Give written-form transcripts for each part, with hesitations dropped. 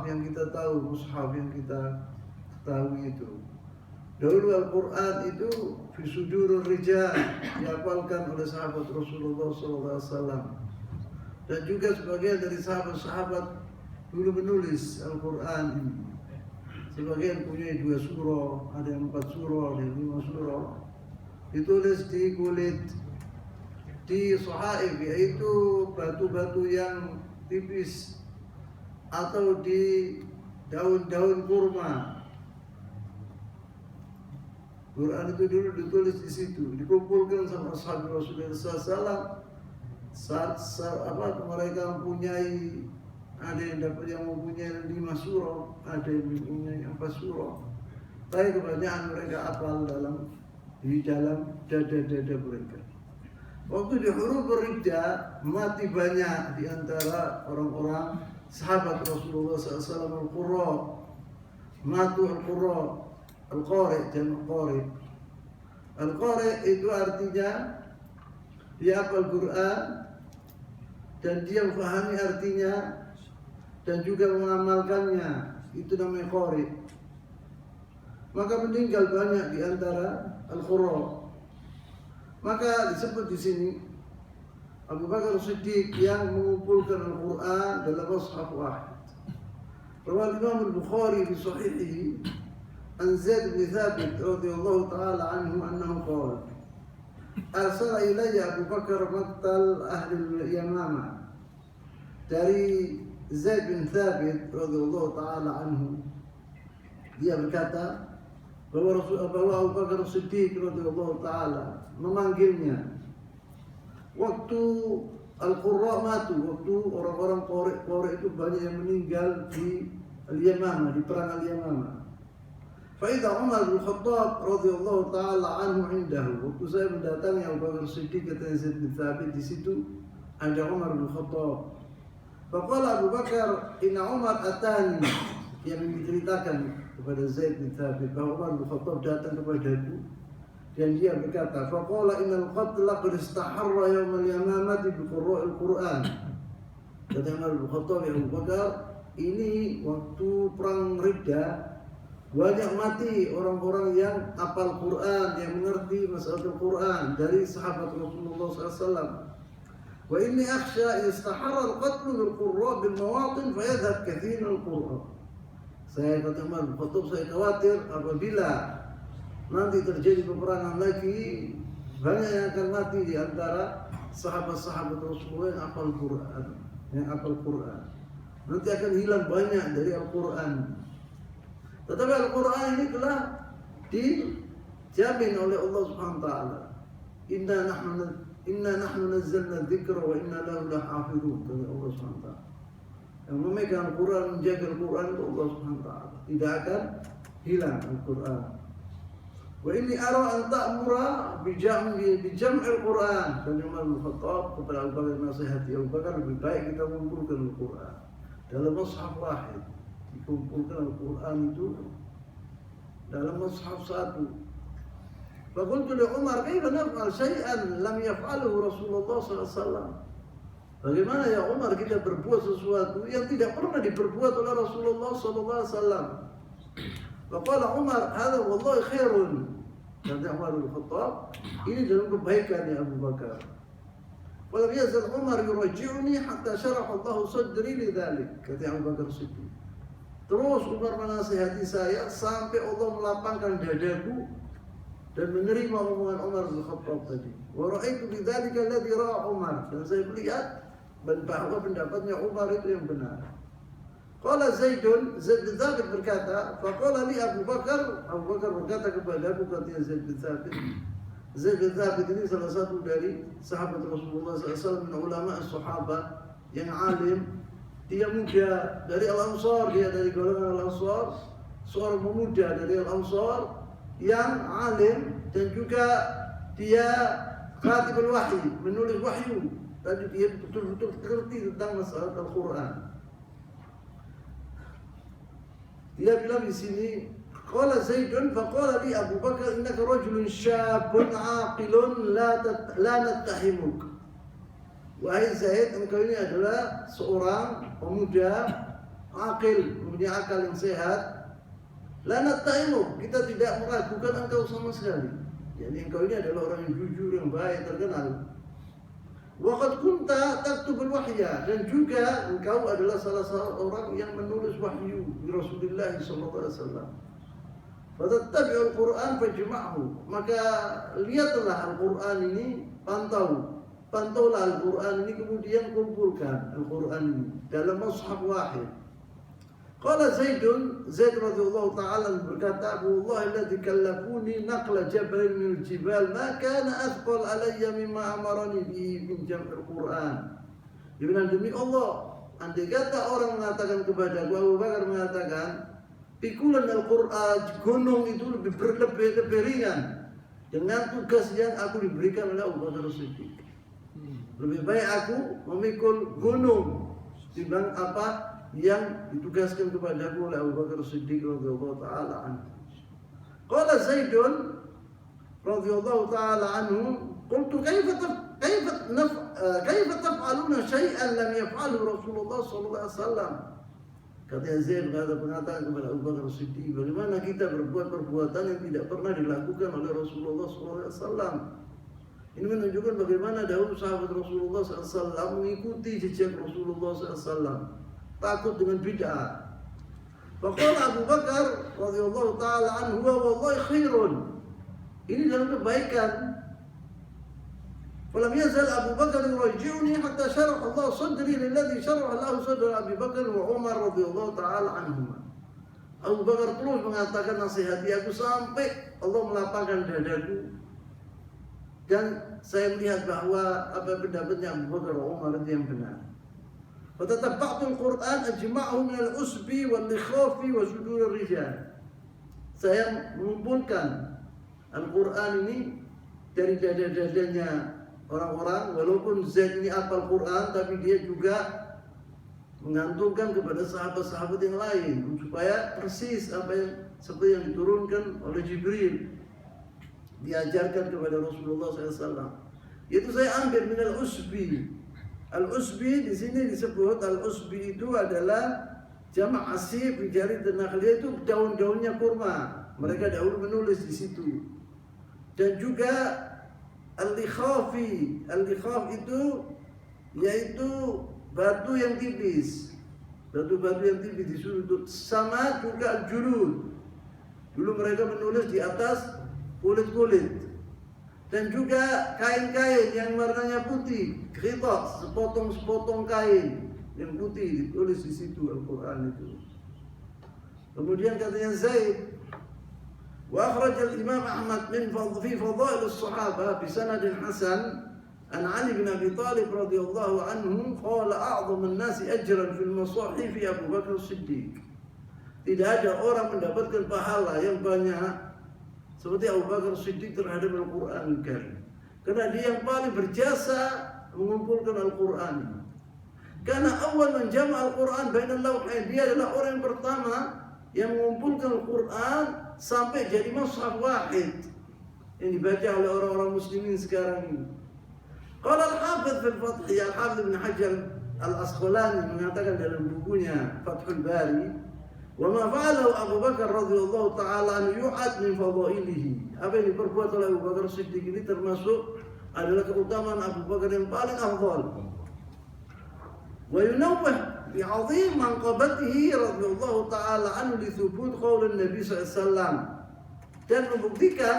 yang kita tahu, mushaf yang kita ketahui itu. Dahulu Al-Quran itu fi sudurur rijal, dihafalkan oleh sahabat Rasulullah SAW. Dan juga sebagian dari sahabat-sahabat dulu menulis Al-Quran ini. Sebagian punya 2 surah, ada yang 4 surah, ada yang 5 surah. Ditulis di kulit, di sahaif, yaitu batu-batu yang tipis, atau di daun-daun kurma. Quran itu dulu ditulis di situ, dikumpulkan sama sahabat Rasulullah SAW. Saat mereka mempunyai, ada yang mempunyai 5 surah, ada yang mempunyai 4 surah. Tapi kebanyakan mereka hafal di dalam dada-dada mereka. Waktu di huruf riddah mati banyak di antara orang-orang sahabat Rasulullah SAW. Al-Qurra, matu Al-Qurra, Al-Qari, jamak Qari. Al-Qari itu artinya dia hafal Quran dan dia memahami artinya dan juga mengamalkannya, itu namanya Qari. Maka meninggal banyak di antara Al-Qurra. Maka disebut di sini Abu Bakar Siddiq yang mengumpulkan Al-Quran dalam mushaf wahid. Rawal Imam Al-Bukhari fi sahihihi an Zaid bin Thabit radhiyallahu ta'ala anhu annahu qala arsala ilayya Abu Bakar maktal ahli al-Yamamah. Dari Zaid bin Thabit radhiyallahu ta'ala anhu, dia berkata bahwa Abu Bakar Siddiq radhiyallahu ta'ala memanggilnya waktu Al-Qurra matu, waktu orang-orang Qurra itu banyak yang meninggal di Al-Yamamah, di perang Al-Yamamah. Faidah Umar bin Khattab radhiyallahu ta'ala anhu indahu. Waktu saya mendatangi Abu Bakar Siddiq, kata Zaid bin Thabit, di situ ada Umar bin Khattab. Faqala Abu Bakar, inna Umar atani, yang diceritakan kepada Zaid bin Thabit bahwa Umar bin Khattab datang kepadaku dan dia berkata, faqala innal qatla qad istaharra yawm al-yamamati bi qurra'il Qur'an. Kata Umar bin Khattab, ya Abu Bakar, ini waktu perang Riddah banyak mati orang-orang yang hafal Quran, yang mengerti masalah Al-Quran dari sahabat Rasulullah SAW. Wa inni akhsha istaharra al-qatlu bil qurra bil mawatin fayadhhab kathir al-Qur'an. Saya kata Umar bin Khattab, saya khawatir apabila nanti terjadi peperangan lagi, banyak yang akan mati di antara sahabat-sahabat Rasulullah yang hafal Quran. Nanti akan hilang banyak dari Al-Quran. Tetapi Al-Quran ini telah dijamin oleh Allah Subhanahu wa taala. Inna nahnu nazzalna dzikra wa inna lahu lahafizun, kata Allah Subhanahu wa taala. Yang memegang Al-Quran, menjaga Al-Quran itu Allah Subhanahu wa taala. Tidak akan hilang Al-Quran. Wa inni ara an ta'mura bi jam'i Al-Quran. Dan Umar bin Khattab kepada Abu Bakar nasihati, Abu Bakar, lebih baik kita mengumpulkan Al-Quran dalam mushaf wahid. Dikumpulkan Al-Quran itu dalam mushaf satu. Faqultu li Umar, kaifa naf'al syai'an lam yaf'alhu Rasulullah sallallahu alaihi wasallam? Bagaimana ya Umar kita berbuat sesuatu yang tidak pernah diperbuat oleh Rasulullah sallallahu alaihi wasallam? Faqala Umar, hadza wallahi khairun. Kata Umar bin Khattab, ini dalam kebaikan ya Abu Bakar. Walam yazal Umar yuraji'uni hatta syarah Allah sadri li dzalik. Kata Abu Bakar Siddiq. Terus Umar menasihati saya sampai Allah melapangkan dadaku dan menerima omongan Umar bin Khattab tadi. Wa ra'aitu bidzalika alladhi ra'a Umar. Dan saya melihat bahwa pendapatnya Umar itu yang benar. Qala Zaid bin Thabit berkata, faqala li Abu Bakar berkata kepadaku, kata Zaid bin Thabit. Zaid bin Thabit ini salah satu dari sahabat Rasulullah SAW, ulama as-sahabat yang alim. Dia muda dari Al-Ansar, dia dari golongan Al-Ansar, seorang pemuda dari Al-Ansar yang alim dan juga dia khatibul wahyi, menulis wahyu. Tadi dia betul-betul mengerti tentang masalah Al-Quran. Dia bilang di sini, qala Zaidun faqala li Abu Bakar innaka rajulun syabun aqilun la nattahimuk. Wahai Zaid, engkau ini adalah seorang pemuda akil, mempunyai akal yang sehat, la natta'imu, kita tidak meragukan engkau sama sekali. Jadi engkau ini adalah orang yang jujur, yang baik, terkenal. Wa qad kunta taktubul wahya, dan juga engkau adalah salah seorang yang menulis wahyu di Rasulullah sallallahu alaihi wasallam. Fatattabi'ul Qur'an fajma'hu, maka lihatlah Al-Qur'an ini, pantaulah Al-Qur'an ini, kemudian kumpulkan Al-Qur'an ini dalam mushaf wahid. Qala Zaid radhiyallahu ta'ala berkata, "Wallah alladhi kallafuni naqla jabal min al-jibal ma kana athqal alayya mimma amarani bihi min jam'il Qur'an." Dia bilang, demi Allah, andai kata orang mengatakan kepada Abu Bakar mengatakan, pikulan Al-Qur'an gunung itu lebih ringan dengan tugas yang aku diberikan oleh Abu Bakar Siddiq. Lebih baik aku memikul gunung dibanding apa yang ditugaskan kepadaku oleh Abu Bakar Siddiq radhiyallahu taala anhu. Qala Zaid radhiyallahu taala anhu, qultu kaifa taf'aluna syai'an lam yaf'alhu Rasulullah sallallahu alaihi wasallam. Kata Zaid mengatakan kepada Abu Bakar Siddiq, bagaimana kita berbuat perbuatan yang tidak pernah dilakukan oleh Rasulullah sallallahu alaihi wasallam. Ini menunjukkan bagaimana dahulu sahabat Rasulullah SAW mengikuti jejak Rasulullah SAW, takut dengan bid'ah. Faqala Abu Bakar radhiyallahu taala anhu, wallahi khairun. Ini dalam kebaikan. Falam yazal Abu Bakar yurji'uni hatta syarah Allah sadri lilladhi syarah lahu sadra Abi Bakar wa Umar radhiyallahu taala anhuma. Abu Bakar terus mengatakan nasihati aku sampai Allah melapangkan dadaku. Dan saya melihat bahwa apa pendapatnya Abu Bakar wa Umar itu yang benar. Fatatabba'tul Qur'an ajma'ahu min al-usbi wal-likhafi wa sudur rijal. Saya mengumpulkan Al-Qur'an ini dari dada-dadanya orang-orang, walaupun Zaid ini hafal Qur'an, tapi dia juga mengantungkan kepada sahabat-sahabat yang lain supaya persis apa yang seperti yang diturunkan oleh Jibril, diajarkan kepada Rasulullah SAW. Itu saya ambil min al-usbi. Al-usbi di sini disebut, al-usbi itu adalah jamak asib, jari nakhliyah, itu daun-daunnya kurma. Mereka dahulu menulis di situ. Dan juga al-likhafi. Al-likhaf itu yaitu batu yang tipis. Batu-batu yang tipis disuruh. Sama juga al-julud. Dulu mereka menulis di atas kulit-kulit. Dan juga kain-kain yang warnanya putih, khitas, sepotong-sepotong kain yang putih ditulis di situ Al-Qur'an itu. Kemudian katanya Zaid, wa akhraj al-Imam Ahmad min fi fadail as-sahabah bi sanadin hasan an Ali bin Abi Thalib radhiyallahu anhu qala a'dhamu an-nasi ajran fil masahif Abu Bakar Siddiq. Tidak ada orang mendapatkan pahala yang banyak seperti Abu Bakar Siddiq terhadap Al-Quran Karim. Karena dia yang paling berjasa mengumpulkan Al-Quran. Karena awal menjama Al-Quran bainal lawhain, dia adalah orang yang pertama yang mengumpulkan Al-Quran sampai jadi mushaf wahid yang dibaca oleh orang-orang muslimin sekarang ini. Qala Al-Hafidz fil Fath, Al-Hafidz Ibn Hajar Al-Asqalani mengatakan dalam bukunya Fathul Bari, wa ma fa'alahu Abu Bakar radhiyallahu ta'ala an yu'ad min fadailihi. Apa yang diperbuat oleh Abu Bakar Siddiq ini termasuk adalah keutamaan Abu Bakar yang paling afdal. Wa yunawwih bi 'azim manqabatihi radhiyallahu ta'ala anhu li thubut qaul Nabi sallallahu alaihi wasallam. Dan membuktikan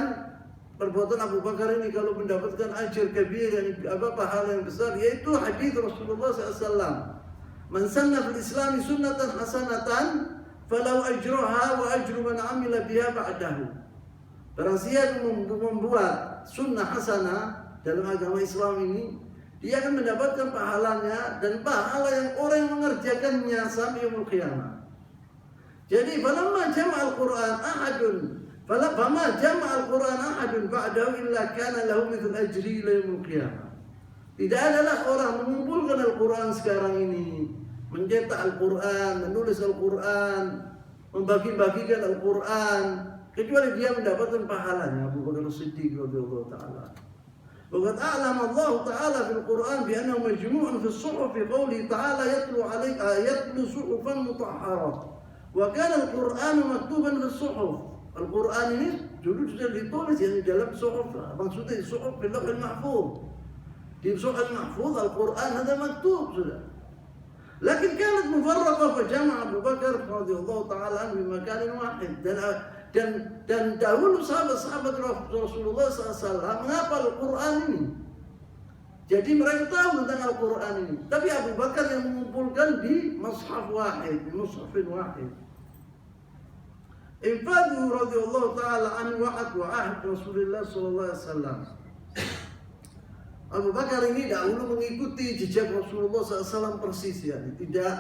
perbuatan Abu Bakar ini kalau mendapatkan ajr kabir, yang pahala yang besar, yaitu hadis Rasulullah sallallahu alaihi wasallam. Man sanna fil Islam sunnatan hasanatan falau ajruha wa ajru man amila biha ba'dahu. Barang siapa membuat sunnah hasanah dalam agama Islam ini, dia akan mendapatkan pahalanya dan pahala yang orang yang mengerjakannya sampai yaumul qiyamah. Jadi falamma jama'a al-Qur'an ahadun falamma jama'a al-Qur'an ahadun ba'dahu illa kana lahu mithlu ajri ila yaumil qiyamah. Tidak adalah orang mengumpulkan Al-Qur'an sekarang ini, mencetak Al-Quran, menulis Al-Quran, membagi-bagikan Al-Quran, kecuali dia mendapatkan pahalanya Abu Bakar Siddiq radhiyallahu ta'ala. وقد أعلم الله تعالى في القرآن بأنه مجموع في الصحف في قوله تعالى يتلو صحفا مطهرة وكان القرآن مكتوبا في الصحف. Al-Quran ini dulu sudah ditulis yang di dalam suhuf, maksudnya suhuf di Lauhul Mahfuz. Di Lauhul Mahfuz Al-Quran ada maktub sudah. Lakin kanat mufarraqah fa jama'a Abu Bakar radhiyallahu ta'ala anhu bi makanin wahid. Dan dahulu sahabat-sahabat Rasulullah SAW menghafal Al-Quran ini. Jadi mereka tahu tentang Al-Quran ini. Tapi Abu Bakar yang mengumpulkan di mushaf wahid, di mushafin wahid. Infadu radhiyallahu ta'ala anhu wa'ad wa ahd Rasulullah sallallahu alaihi wasallam. Abu Bakar ini dahulu mengikuti jejak Rasulullah SAW persis, ya, tidak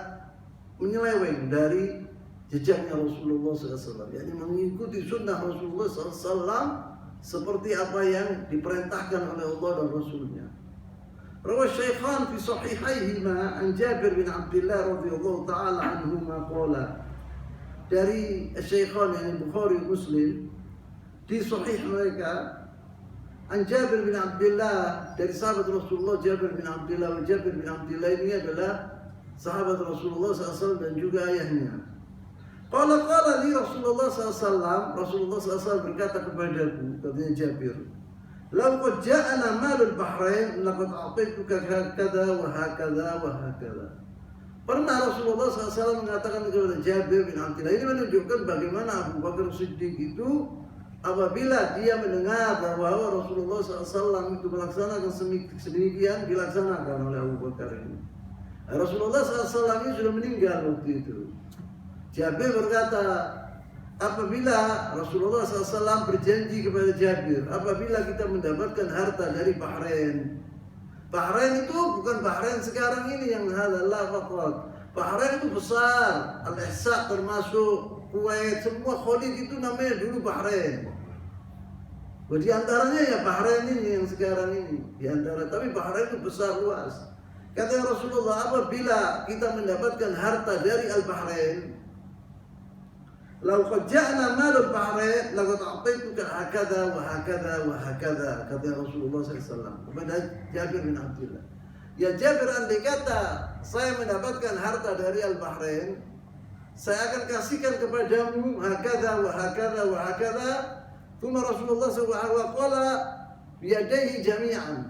menyeleweng dari jejaknya Rasulullah SAW, yakni mengikuti sunnah Rasulullah SAW seperti apa yang diperintahkan oleh Allah dan Rasulnya. Rawah Syaikhan fi sahihaihima an Jabir bin Abdullah radhiyallahu ta'ala anhuma qala. Dari Syaikhan yang Bukhari Muslim di sahih mereka an Jabir bin Abdullah dari sahabat Rasulullah Jabir bin Abdullah. Jabir bin Abdullah ini adalah sahabat Rasulullah SAW dan juga ayahnya. Qala li Rasulullah SAW, Rasulullah SAW berkata kepadaku, katanya Jabir, "Lau qad ja'ana malul Bahrain laqad a'taituka hakadha wa hakadha wa hakadha." Pernah Rasulullah SAW mengatakan kepada Jabir bin Abdullah, ini menunjukkan bagaimana Abu Bakar Siddiq itu apabila dia mendengar bahwa Rasulullah SAW itu melaksanakan sedemikian dilaksanakan oleh Abu Bakar ini. Rasulullah SAW ini sudah meninggal waktu itu. Jabir berkata, apabila Rasulullah SAW berjanji kepada Jabir, apabila kita mendapatkan harta dari Bahrain. Bahrain itu bukan Bahrain sekarang ini yang halal faqat. Bahrain itu besar, Al-Ihsa termasuk Kuwait, semua Khalid itu namanya dulu Bahrain. Di antaranya ya Bahrain ini yang sekarang ini, di antara, tapi Bahrain itu besar luas. Kata Rasulullah, apabila kita mendapatkan harta dari Al-Bahrain, "Lau qad ja'ana malul Bahrain laqad a'taituka hakadha wa hakadha wa hakadha," kata Rasulullah SAW kepada Jabir bin Abdullah. Ya Jabir, andai kata saya mendapatkan harta dari Al-Bahrain, saya akan kasihkan kepadamu hakadha wa hakadha wa hakadha. Thumma Rasulullah SAW qala biyadaihi jami'an.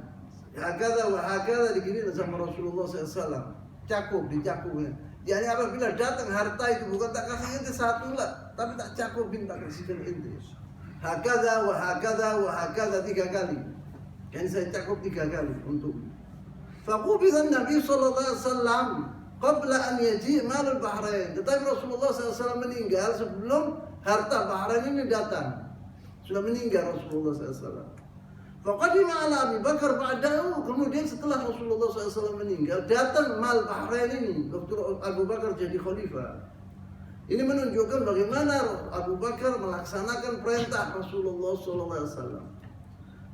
Hakadha wa hakadha digini sama Rasulullah SAW. Cakup, dicakupnya. Yani apabila datang harta itu bukan tak kasih ente satu lah, tapi tak cakupin, tak kasihkan ente. Hakadha wa hakadha wa hakadha 3 kali. Yani saya cakup 3 kali untuk. Faqubidha Nabi sallallahu alaihi wasallam qabla an yaji' malul Bahrain. Tetapi Rasulullah SAW meninggal sebelum harta Bahrain ini datang. Sudah meninggal Rasulullah SAW. Faqadima ala Abu Bakar ba'dahu, kemudian setelah Rasulullah SAW meninggal, datang mal Bahrain ini waktu Abu Bakar jadi khalifah. Ini menunjukkan bagaimana Abu Bakar melaksanakan perintah Rasulullah SAW.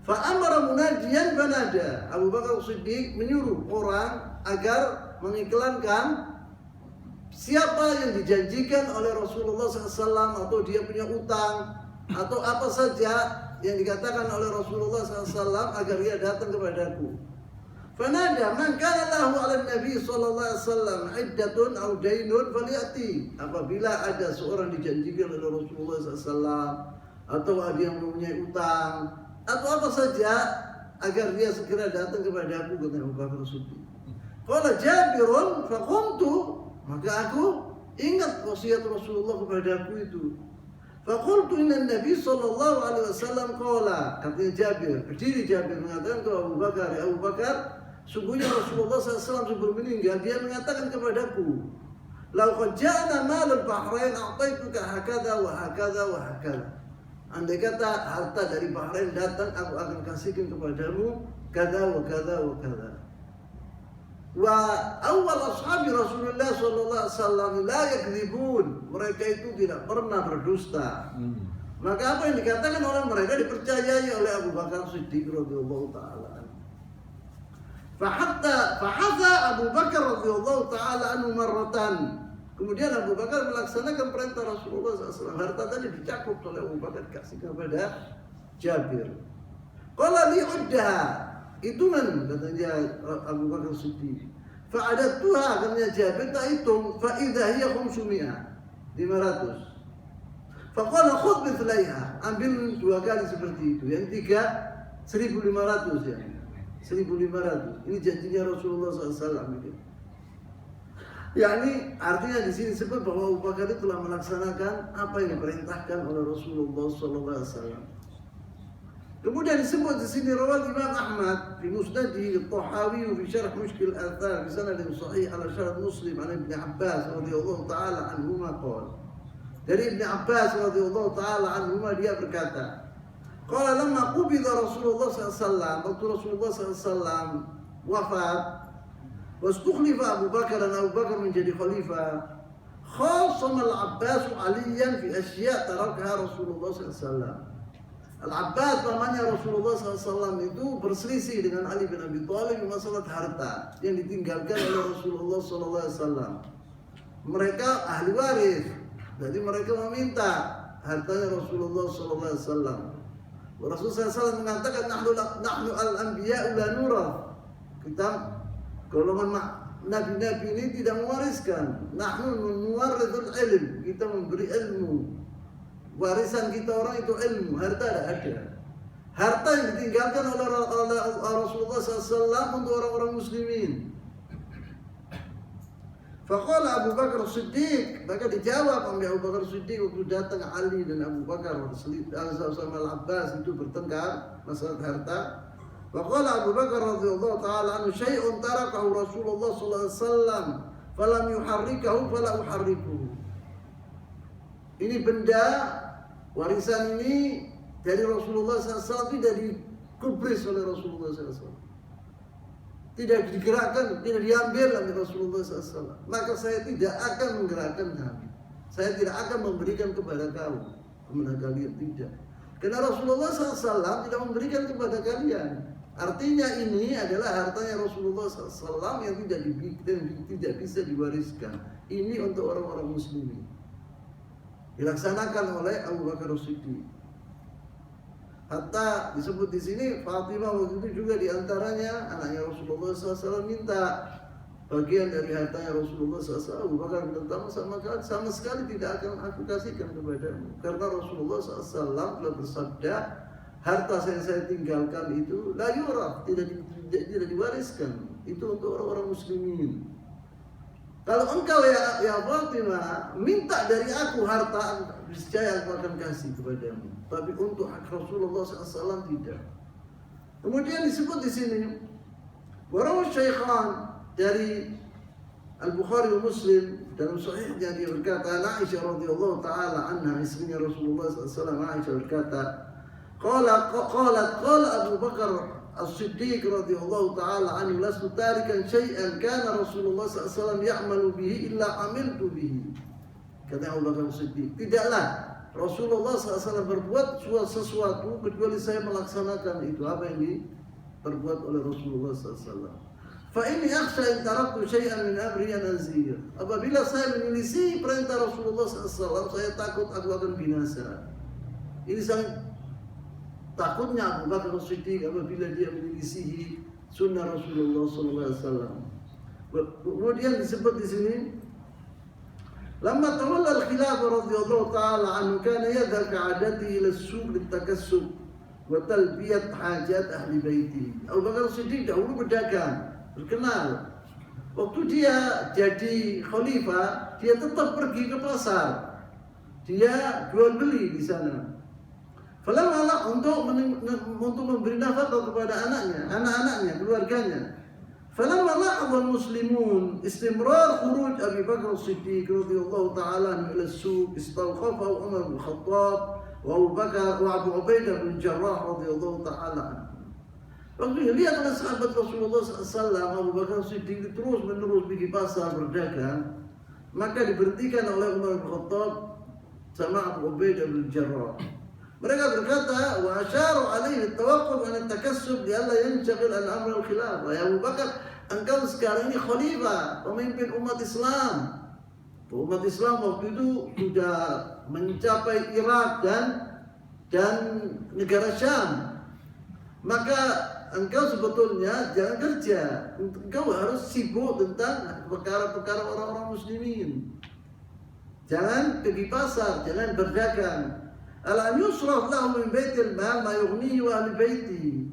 Fa'amara munadiyan fanada. Abu Bakar Siddiq menyuruh orang agar mengiklankan siapa yang dijanjikan oleh Rasulullah SAW atau dia punya utang atau apa saja yang dikatakan oleh Rasulullah SAW agar dia datang kepadaku. Fanada man kana lahu 'ala Nabi sallallahu alaihi wasallam iddatun aw dainun falyati. Apabila ada seorang dijanjikan oleh Rasulullah SAW atau ada yang mempunyai utang atau apa saja agar dia segera datang kepadaku, kata Abu Bakar Siddiq. Qala Jabirun faqumtu, maka aku ingat wasiat Rasulullah kepadaku itu. Faqultu inna Nabi sallallahu alaihi wasallam qala, katanya Jabir, berdiri Jabir mengatakan kepada Abu Bakar, ya Abu Bakar, sungguhnya Rasulullah SAW sebelum meninggal dia mengatakan kepadaku, "Lau qad ja'ana malul Bahrain a'taituka hakadha wa hakadha wa hakadha." Andai kata harta dari Bahrain datang, aku akan kasihkan kepadamu kada wa kada wa kada. Wa awal ashabi Rasulullah sallallahu alaihi wasallam la yakdzibun. Mereka itu tidak pernah berdusta. Maka apa yang dikatakan oleh mereka dipercayai oleh Abu Bakar Siddiq radhiyallahu taala. Fahatta Abu Bakar radhiyallahu taala anhu marratan. Kemudian Abu Bakar melaksanakan perintah Rasulullah SAW. Harta tadi dicakup oleh Abu Bakar, kasih kepada Jabir. Qala li uddaha. hitungan katanya Abu Bakar Siddiq. Fa'adattuha katanya Jabir, tak hitung, fa'idha hiya 500. Faqala khudh mithlaiha, ambil 2 kali seperti itu. Yang 3 1.500 ya. 1.500. Ini janjinya Rasulullah SAW. Yani artinya di sini disebut bahwa Abu Bakar itu telah melaksanakan apa yang diperintahkan oleh Rasulullah SAW. Kemudian disebut di sini rawal Imam Ahmad di Musnadih, At-Tahawi fi Syarh Mushkil Al-Athar bi sanadin sahih ala syarat Muslim an Ibnu Abbas radhiyallahu taala anhuma qala. Dari Ibnu Abbas radhiyallahu taala anhuma dia berkata, qala lamma qubida Rasulullah SAW, waktu Rasulullah SAW wafat, wastukhlifa Abu Bakar dan Abu Bakar menjadi khalifah, khasama Al-Abbas Aliyan fi asya' tarakaha Rasulullah SAW. Al-Abbas namanya Rasulullah SAW itu berselisih dengan Ali bin Abi Thalib di masalah harta yang ditinggalkan oleh Rasulullah SAW. Mereka ahli waris, jadi mereka meminta hartanya Rasulullah SAW. Rasulullah SAW mengatakan nahnu al-anbiya'u la nurath. Kita golongan nabi-nabi ini tidak mewariskan. Nahnu nuwarrithul ilm, kita memberi ilmu. Warisan kita orang itu ilmu, harta tidak ada. Harta yang ditinggalkan oleh Rasulullah SAW untuk orang-orang muslimin. Faqala Abu Bakar Siddiq, maka dijawab oleh Abu Bakar Siddiq waktu datang Ali dan Abu Bakar sama Al-Abbas itu bertengkar masalah harta. Faqala Abu Bakar radhiyallahu taala anhu syai'un tarakahu Rasulullah sallallahu alaihi wasallam falam yuharrikahu fala uharrikuhu. Ini benda warisan ini dari Rasulullah SAW tidak dikubris oleh Rasulullah SAW, tidak digerakkan, tidak diambil oleh Rasulullah SAW. Maka saya tidak akan menggerakkan kamu, saya tidak akan memberikan kepada kamu, kepada kalian tidak. Karena Rasulullah SAW tidak memberikan kepada kalian. Artinya ini adalah hartanya Rasulullah SAW yang tidak bisa diwariskan. Ini untuk orang-orang muslimin. Dilaksanakan oleh Abu Bakar Siddiq. Hatta disebut di sini Fatimah waktu itu juga diantaranya anaknya Rasulullah SAW minta bagian dari hartanya Rasulullah SAW. Abu Bakar berkata sama sekali tidak akan aku kasihkan kepadamu, karena Rasulullah SAW telah bersabda, harta saya tinggalkan itu la yurah, tidak diwariskan, itu untuk orang-orang muslimin. Kalau engkau ya Fatimah minta dari aku harta, niscaya aku akan kasih kepadamu. Tapi untuk hak Rasulullah SAW tidak. Kemudian disebut di sini, warawi Syaikhan dari Al-Bukhari wa Muslim dalam sahihnya dia berkata, Aisyah radhiyallahu taala anha, istrinya Rasulullah SAW, Aisyah berkata, qala Abu Bakar As-Siddiq radhiyallahu taala anhu, lastu tarikan syai'an kana Rasulullah SAW ya'malu bihi illa amiltu bihi. Kata Abu Bakar As-Siddiq, tidaklah Rasulullah SAW berbuat sesuatu kecuali saya melaksanakan itu, apa yang diperbuat oleh Rasulullah SAW. Fa inni akhsha in taraktu syai'an min amri an azir. Apabila saya menyelisih perintah Rasulullah SAW, saya takut aku akan binasa. Ini sangat takutnya Abu Bakar Siddiq apabila dia menyelisihi sunnah Rasulullah SAW. Kemudian disebut di sini, lamma tawalla al-khilafah radhiyallahu ta'ala anhu kana yadhhab ka'adatihi ila as-suq lit-takassub wa talbiyat hajat ahli baiti. Abu Bakar Siddiq dahulu berdagang, terkenal. Waktu dia jadi khalifah, dia tetap pergi ke pasar. Dia jual beli di sana. Falamma untuk memberi nafkah kepada anak-anaknya, keluarganya. Falamma la'adha al-muslimun istimrar khuruj Abi Bakar As-Siddiq radhiyallahu ta'ala ila as-suq, istawqafahu Umar bin Khattab wa Abu Bakar wa Abu Ubaidah bin Jarrah radhiyallahu ta'ala anhu. Waktu lihat oleh sahabat Rasulullah SAW, Abu Bakar As-Siddiq terus-menerus pergi pasar berdagang, maka diberhentikan oleh Umar bin Khattab sama Abu Ubaidah bin Jarrah. Mereka berkata, wa asyaru alaihi tawaqquf an at-takassub li alla yanshghil an amr al-khilafah. Ya Abu Bakar, engkau sekarang ini khalifah, pemimpin umat Islam. Umat Islam waktu itu sudah mencapai Irak dan negara Syam. Maka engkau sebetulnya jangan kerja. Engkau harus sibuk tentang perkara-perkara orang-orang muslimin. Jangan pergi pasar, jangan berdagang. Alam yusraf lahu min baitil mal ma yughnihi wa ahli baiti.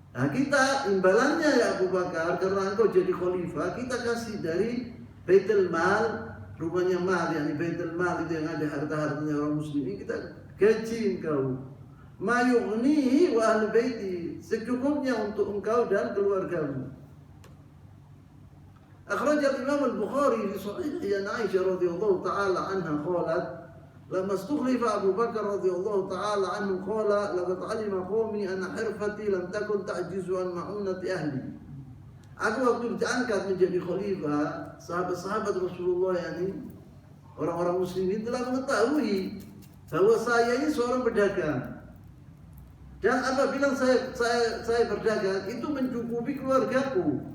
Nah, kita imbalannya ya Abu Bakar, karena engkau jadi khalifah, kita kasih dari baitul mal, rumahnya mal, yakni baitul mal itu yang ada harta-hartanya orang muslimin, kita gaji engkau. Ma yughnihi wa ahli baiti, secukupnya untuk engkau dan keluargamu. أخرج الإمام البخاري في صحيحه عن عائشة رضي الله تعالى عنها قالت لما استخلف أبو بكر رضي الله تعالى عنه قال لقد علم قومي أن حرفتي لم تكن تعجز عن معونة أهلي. Aku waktu diangkat menjadi khalifah, sahabat-sahabat Rasulullah yakni orang-orang muslimin telah mengetahui bahwa saya ini seorang pedagang. Dan apabila saya berdagang itu mencukupi keluargaku.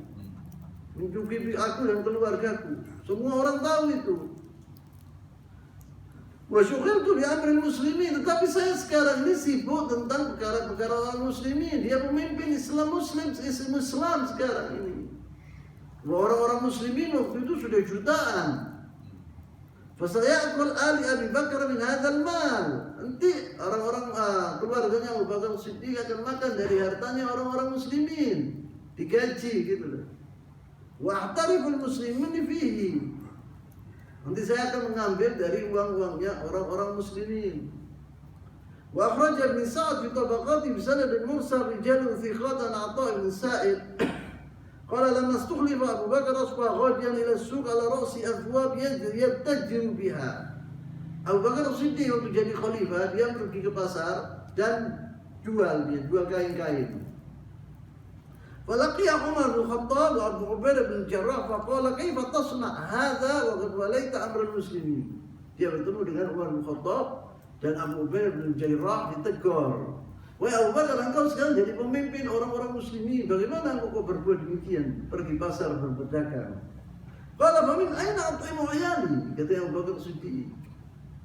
Mencukupi aku dan keluargaku. Semua orang tahu itu. Wa syughiltu bi amri muslimin, tetapi saya sekarang ini sibuk tentang perkara-perkara orang muslimin. Dia pemimpin Islam sekarang ini. Orang-orang muslimin waktu itu sudah jutaan. Fasayakul ali Abi Bakar min hadzal mal. Nanti orang-orang keluarganya Abu Bakar Siddiq akan makan dari hartanya orang-orang muslimin. Digaji gitu loh. Wa'tariful muslimin fihi. Nanti saya akan mengambil dari uang-uangnya orang-orang muslimin. Wa akhraj Ibn Sa'd fi tabaqati bi sanad mursal rijalun thiqatan Atha' ibn Sa'id. Qala lamma istukhlifa Abu Bakar asbaha ghadiyan ila as-suq ala ra'si athwab yattajiru biha. Abu Bakar Siddiq waktu jadi khalifah, dia pergi ke pasar dan jual kain-kain. فلقي عمر بن الخطاب وابو عبيده بن الجراح فقال كيف تصنع هذا وقد وليت امر المسلمين. Dia bertemu dengan Umar bin Khattab dan Abu Ubaidah bin Jarrah ditegur. Wahai Abu Bakar, engkau sekarang jadi pemimpin orang-orang muslimin. Bagaimana engkau berbuat demikian? Pergi pasar dan berdagang. Qala fa min aina at'imu ayali? Kata Abu Bakar Siddiq.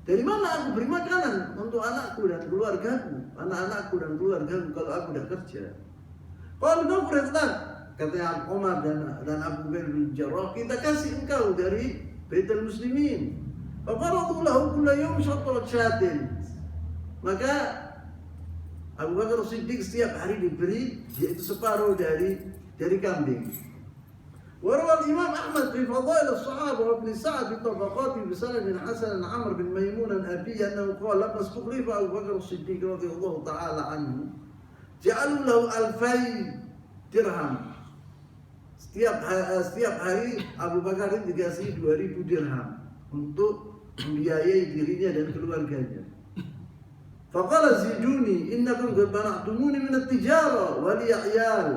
Dari mana aku beri makanan untuk anakku dan keluargaku? Anak-anakku dan keluargaku kalau aku tidak kerja. Kalau nufrid lak, kata Umar dan Abu Ubaidah bin Jarrah, kita kasih engkau dari Baitul Muslimin. Faqaradu lahu kulla yawm shatrat syatin. Maka Abu Bakar Siddiq setiap hari diberi yaitu separuh dari kambing. Warwal Imam Ahmad fi Fadail as-Sahabah wa Ibn Sa'd fi tabaqati bi sanad Hasan an Amr bin Maimun an Abi annahu qala lama istukhlifa Abu Bakar Siddiq radhiyallahu ta'ala anhu ja'alu lahu 2000 dirham. Setiap hari Abu Bakar dikasih 2000 dirham untuk membiayai dirinya dan keluarganya. Faqala ziduni innakum qad bana'tumuni min at-tijara wa li 'iyal.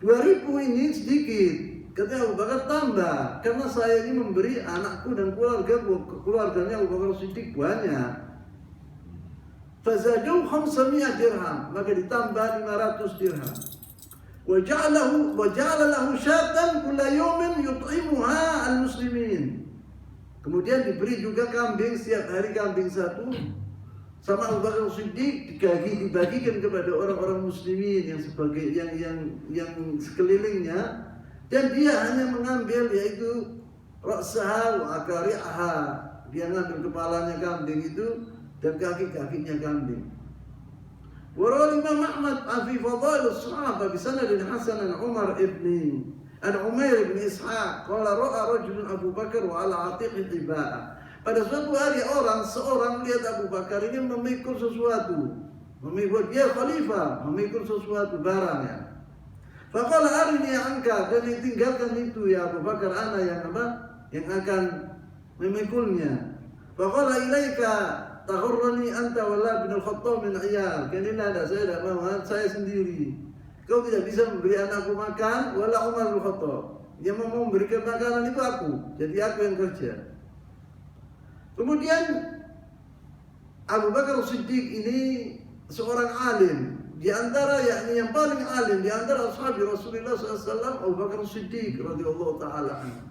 2000 ini sedikit. Kata Abu Bakar tambah karena saya ini memberi anakku dan keluarganya Abu Bakar Siddiq banyak. Fazadu 500 dirham, maka ditambah 500 dirham. Waja'ala lahu syatan kulla yawmin yut'imuha al-muslimin. Kemudian diberi juga kambing, setiap hari kambing satu. Sama Abu Bakar Siddiq dibagikan kepada orang-orang muslimin yang sebagai yang sekelilingnya, dan dia hanya mengambil yaitu ra'saha wa akari'aha. Dia ngambil kepalanya kambing itu dan kaki-kakinya kambing. Warawal Imam Ahmad fi Fadail as-Sahabah bi sanadin hasan an Umair ibn Ishaq qala ra'a rajulun Abu Bakar wa ala atiqi tibaa. Pada suatu hari seorang melihat Abu Bakar ini memikul sesuatu. Dia khalifah, memikul sesuatu barangnya. Faqala arini anka, dan tinggalkan itu ya Abu Bakar, ana yang akan memikulnya. Faqala ilaika taghurrani anta wala bin al-Khattab min iyal. Karena saya tidak mau, saya sendiri. Kau tidak bisa memberi anakku makan, wala Umar bin Khattab. Dia mau memberikan makanan itu aku, jadi aku yang kerja. Kemudian Abu Bakar Siddiq ini seorang alim, di antara yang paling alim di antara ashab Rasulullah SAW, Abu Bakar Siddiq radhiyallahu taala anhu.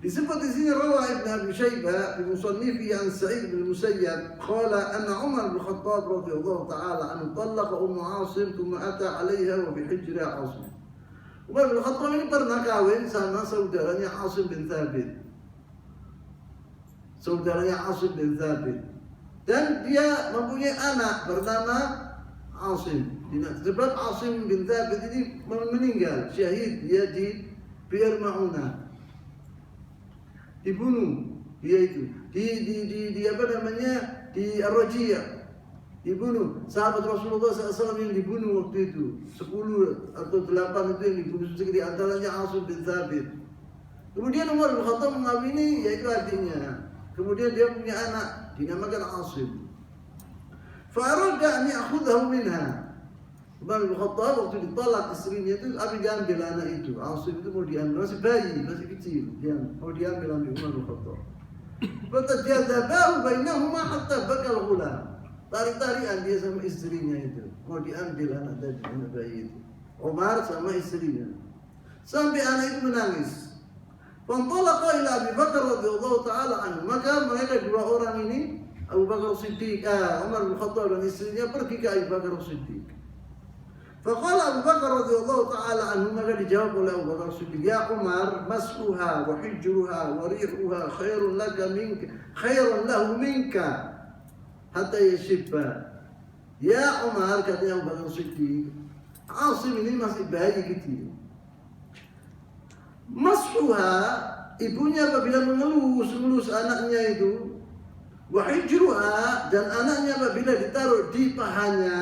Disebut di sini rawa Ibn Abi Syaibah bi musannifi an Sa'id bin Musayyab qala anna Umar bin Khattab radhiyallahu ta'ala anhu talaqa Ummu Asim thumma ata 'alayha wa bi hijra Asim. Umar bin Khattab ini pernah kawin sama saudaranya Asim bin Thabit. Saudaranya Asim bin Thabit. Dan dia mempunyai anak bernama Asim. Sebab Asim bin Thabit ini meninggal syahid dia di Bi'r Ma'unah. Dibunuh dia itu di apa namanya di Ar-Rajiyah, dibunuh. Sahabat Rasulullah SAW yang dibunuh waktu itu 10 atau 8 itu yang dibunuh, di antaranya Asim bin Thabit. Kemudian Umar bin Khattab mengawini yaitu adiknya. Kemudian dia punya anak dinamakan Asim. Farada an ya'khudhahu minha. Umar bin Khattab waktu ditolak istrinya itu, Abi diambil anak itu. Asim itu mau diambil, masih bayi, masih kecil. Dia mau diambil Umar bin Khattab. Fatajadabahu bainahuma hatta bakal ghulam. Tarik-tarikan dia sama istrinya itu, mau diambil anak tadi, anak bayi itu. Umar sama istrinya. Sampai anak itu menangis. Fantalaqa ila Abi Bakar radhiyallahu ta'ala anhu. Maka mereka dua orang ini, Abu Bakar Siddiq, Umar bin Khattab dan istrinya pergi ke Abu Bakar Siddiq. Faqala Abu Bakar radhiyallahu ta'ala anhu, maka dijawab oleh Abu Bakar Siddiq, ya Umar, mas'uha wa hijruha wa rihuha khairun laka minka, khairun lahu minka hatta yashibba. Ya Umar, katanya Abu Bakar Siddiq, Asim ini masih bayi kecil. Mas'uha, ibunya apabila mengelus anaknya itu, wa hijruha, dan anaknya apabila ditaruh di pahanya,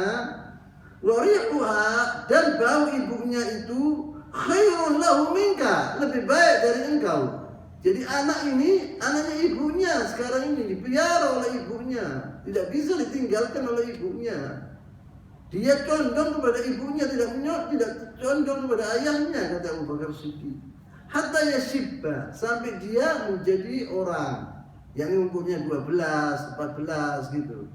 wari'uha, dan bau ibunya itu khairun lahu minka, lebih baik dari engkau. Jadi anak ini, anaknya ibunya sekarang ini dipelihara oleh ibunya, tidak bisa ditinggalkan oleh ibunya. Dia condong kepada ibunya, tidak condong kepada ayahnya, kata Abu Bakar Siddiq. Hatta yashibba, sampai dia menjadi orang yang umurnya 12, 14 gitu.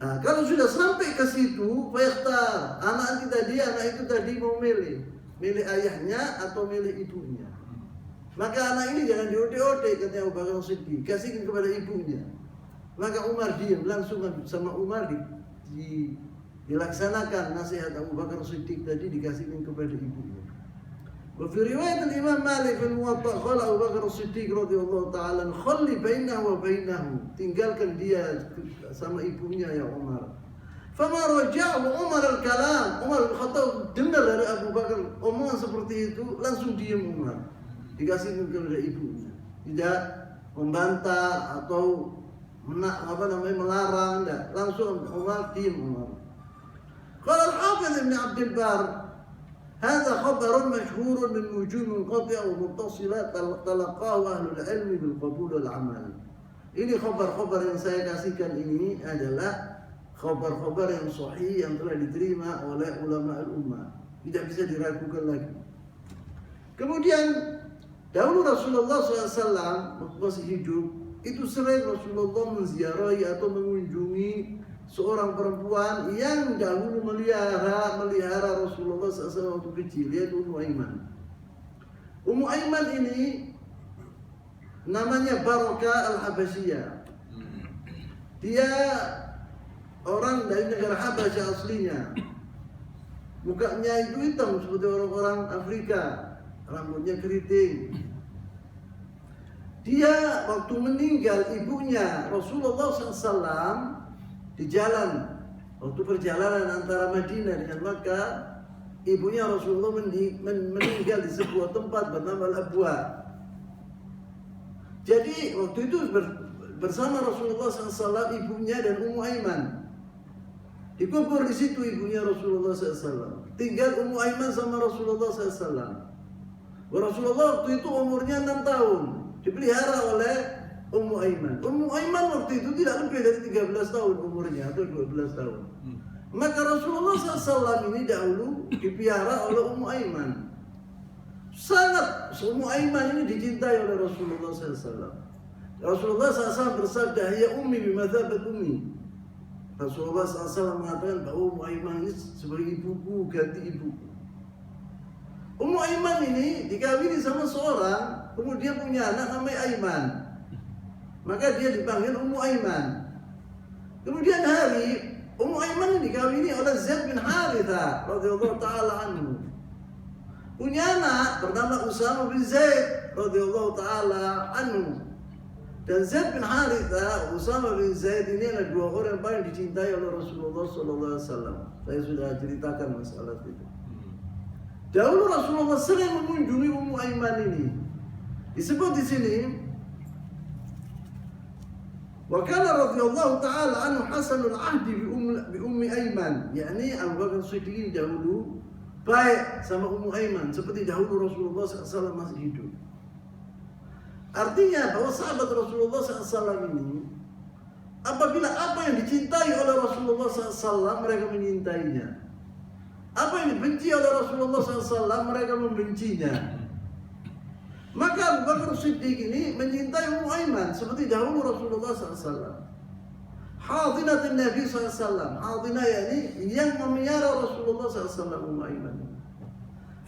Nah, kalau sudah sampai ke situ, fayakhtar, anak itu tadi mau milih ayahnya atau milih ibunya. Maka anak ini jangan diode-ode, katanya Abu Bakar Siddiq, kasihkan kepada ibunya. Maka Umar diam, langsung sama Umar dilaksanakan nasihat Abu Bakar Siddiq tadi, dikasihkan kepada ibunya. Wa fi riwayat Imam Malik bin Muwatta, qala Abu Bakar Siddiq radhiyallahu ta'ala, khalli bainahu wa bainahu, tinggalkan dia sama ibunya ya Umar. Fama raja'u Umar al-kalam, Umar bin Khattab dengar dari Abu Bakar omongan seperti itu, langsung diam Umar, dikasihkan kepada ibunya, tidak membantah atau melarang, tidak, langsung Umar diam Umar. Qala al-Hafidz Ibn Abdul Bar, هذا خبر مشهور من وجوه منقطعة ومتصلة تلقاه أهل العلم بالقبول والعمل. Ini khabar-khabar yang saya kasihkan ini adalah khabar-khabar yang sahih yang telah diterima oleh ulama al-ummah, tidak bisa diragukan lagi. Kemudian dahulu Rasulullah SAW waktu masih hidup itu sering Rasulullah menziarahi atau mengunjungi seorang perempuan yang dahulu melihara Rasulullah SAW waktu kecil, yaitu Ummu Aiman. Ummu Aiman ini namanya Barakah al-Habasyiyah. Dia orang dari negara Habasyah aslinya. Mukanya itu hitam seperti orang-orang Afrika, rambutnya keriting. Dia waktu meninggal ibunya Rasulullah SAW di jalan, waktu perjalanan antara Madinah dengan Makkah, ibunya Rasulullah meninggal di sebuah tempat bernama Al-Abwa. Jadi waktu itu bersama Rasulullah SAW ibunya dan Ummu Aiman, dikubur di situ ibunya Rasulullah SAW. Tinggal Ummu Aiman sama Rasulullah SAW. Rasulullah waktu itu umurnya 6 tahun, dipelihara oleh Ummu Aiman. Ummu Aiman waktu itu tidak lebih dari 13 tahun umurnya atau 12 tahun. Maka Rasulullah SAW ini dahulu dipelihara oleh Ummu Aiman. Sangat Ummu Aiman ini dicintai oleh Rasulullah SAW. Rasulullah SAW bersabda, "Ya ummi bimathabat ummi." Rasulullah SAW mengatakan bahwa Ummu Aiman ini sebagai ibuku, ganti ibuku. Ummu Aiman ini dikawini sama seorang, kemudian punya anak namanya Aiman. Maka dia dipanggil Ummu Aiman. Kemudian hari Ummu Aiman ini dikawini oleh Zaid bin Haritha radhiyallahu taala anhu. Punya anak bernama Usama bin Zaid radhiyallahu taala anhu. Dan Zaid bin Haritha, Usama bin Zaid ini adalah dua orang yang paling dicintai oleh Rasulullah sallallahu alaihi wasallam. Saya sudah ceritakan masalah itu. Dahulu Rasulullah sering mengunjungi Ummu Aiman ini. Disebut di sini wa kana radhiyallahu taala anhu hasanul ahdi bi ummi Aiman, yakni Abu Bakar Siddiq dahulu baik sama Ummu Aiman seperti dahulu Rasulullah SAW masih hidup. Artinya bahwa sahabat Rasulullah SAW ini apabila apa yang dicintai oleh Rasulullah SAW mereka menyintainya, apa yang dibenci oleh Rasulullah SAW mereka membencinya. Maka Abu Bakar Siddiq ini mencintai Ummu Aiman seperti dahulu Rasulullah SAW. Hadinatin Nabi SAW, hadinah yakni yang memelihara Rasulullah SAW Ummu Aiman.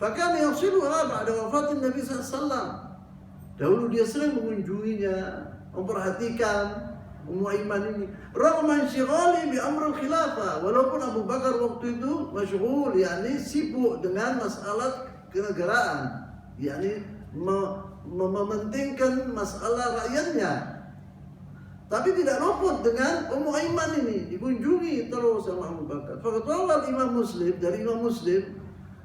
Fakana yasiluha ba'da wafatin Nabi SAW. Dahulu dia sering mengunjunginya, memperhatikan Ummu Aiman ini. Ragman syighali bi amrul khilafah, walaupun Abu Bakar waktu itu masyghul, yakni sibuk dengan masalah kenegaraan, yakni mementingkan masalah rakyatnya. Tapi tidak luput dengan Ummu Aiman ini, dikunjungi terus sama Abu Bakar. Fakatawal Imam Muslim, dari Imam Muslim